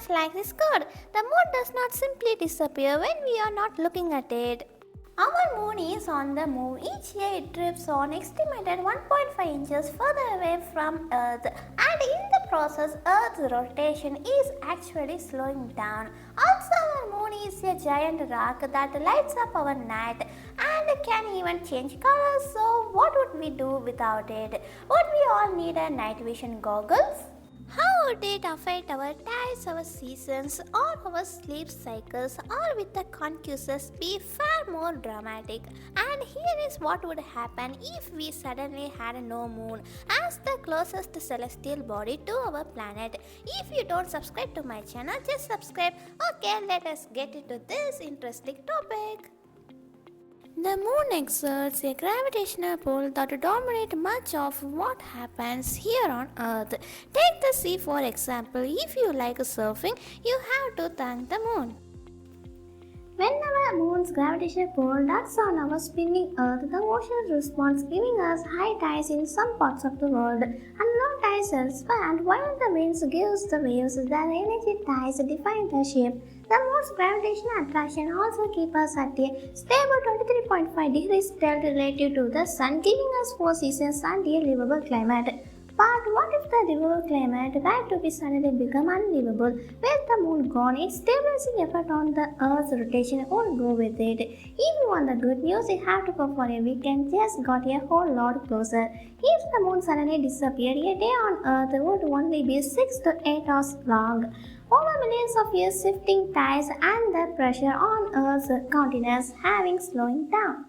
just like this code. The moon does not simply disappear when we are not looking at it. Our moon is on the move. Each year it drifts on estimated 1.5 inches further away from Earth, and in the process, Earth's rotation is actually slowing down. Also, our moon is a giant rock that lights up our night and can even change colors. So, what would we do without it? Would we all need a night vision goggles? How would it affect our tides, our seasons, or our sleep cycles, or with the concuses be far more dramatic? And here is what would happen if we suddenly had no moon as the closest celestial body to our planet. If you don't subscribe to my channel, just subscribe. Okay, let us get into this interesting topic. The moon exerts a gravitational pull that dominates much of what happens here on Earth. Take the sea for example. If you like surfing, you have to thank the moon. When our moon's gravitational pull acts on our spinning Earth, the ocean responds, giving us high tides in some parts of the world and low tides elsewhere. And while the winds gives the waves their energy, tides define the shape. The moon's gravitational attraction also keeps us at a stable 23.5 degrees tilt relative to the sun, giving us 4 seasons and a livable climate. But what if the livable climate were to be suddenly become unlivable? With the moon gone, its stabilizing effect on the Earth's rotation won't go with it. If you want the good news, you have to go for a weekend just got a whole lot closer. If the moon suddenly disappeared, a day on Earth would only be 6 to 8 hours long. Over millions of years, shifting tides and the pressure on Earth's continents having slowing down.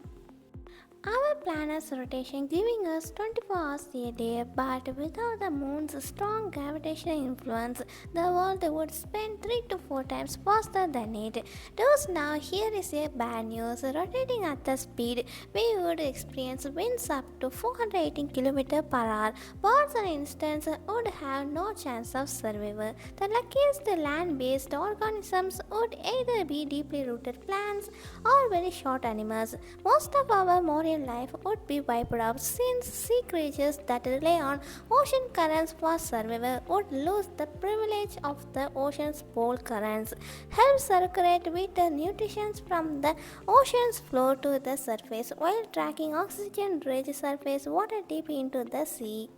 Our planet's rotation giving us 24 hours a day, but without the moon's strong gravitational influence, the world would spin 3 to 4 times faster than it does now. Here is a bad news. Rotating at the speed, we would experience winds up to 418 km per hour. Birds, for instance, would have no chance of survival. The luckiest land-based organisms would either be deeply rooted plants or very short animals. Most of our marine life would be wiped out since sea creatures that rely on ocean currents for survival would lose the privilege of the ocean's pole currents, help circulate with the nutrition from the ocean's floor to the surface while tracking oxygen-rich surface water deep into the sea.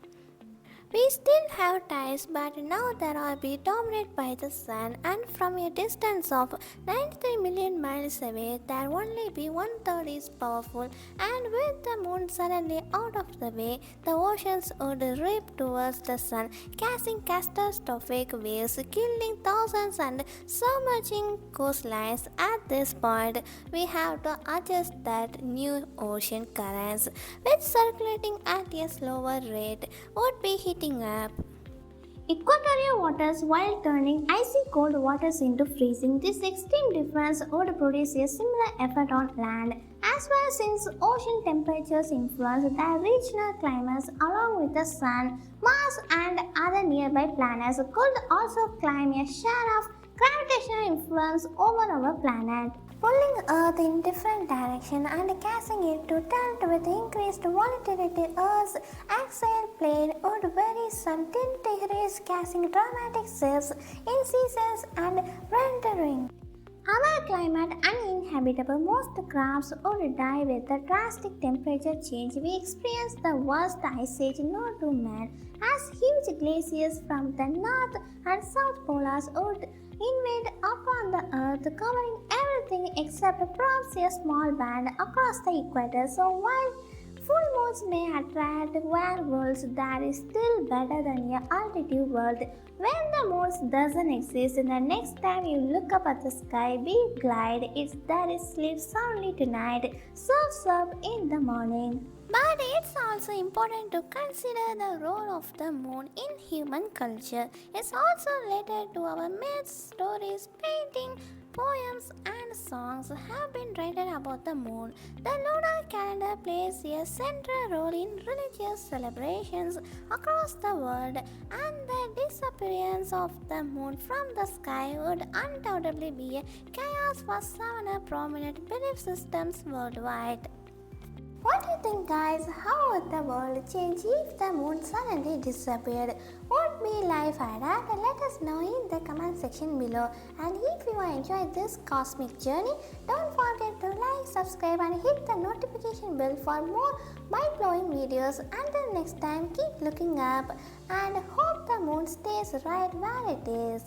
We still have tides, but now they are being dominated by the sun, and from a distance of 93 million miles away, there only be one third is powerful. And with the moon suddenly out of the way, the oceans would rip towards the sun, casting catastrophic waves, killing thousands and submerging coastlines. At this point, we have to adjust that new ocean currents, which circulating at a slower rate would be heating up equatorial waters while turning icy cold waters into freezing. This extreme difference would produce a similar effect on land as well, since ocean temperatures influence their regional climates along with the sun. Mars and other nearby planets could also claim a share of gravitational influence over our planet, pulling Earth in different directions and causing it to tilt with increased volatility. Earth's axial plane would vary some 10 degrees, causing dramatic shifts in seasons and rendering our climate uninhabitable. Most crafts would die with the drastic temperature change. We experienced the worst ice age known to man, as huge glaciers from the north and south polars would invade upon the earth, covering everything except perhaps a small band across the equator. So while full moons may attract werewolves, that is still better than a altitude world. When the moon doesn't exist, the next time you look up at the sky, be glad it's there is sleep soundly tonight, surfs up in the morning. But it's also important to consider the role of the moon in human culture. It's also related to our myths, stories, painting, poems, and songs have been written about the moon. The lunar calendar plays a central role in religious celebrations across the world, and the disappearance of the moon from the sky would undoubtedly be a chaos for several prominent belief systems worldwide. What do you think, guys? How would the world change if the moon suddenly disappeared? What be life adapt? Let us know in the comment section below. And if you enjoyed this cosmic journey, don't forget to like, subscribe and hit the notification bell for more mind-blowing videos. Until next time, keep looking up and hope the moon stays right where it is.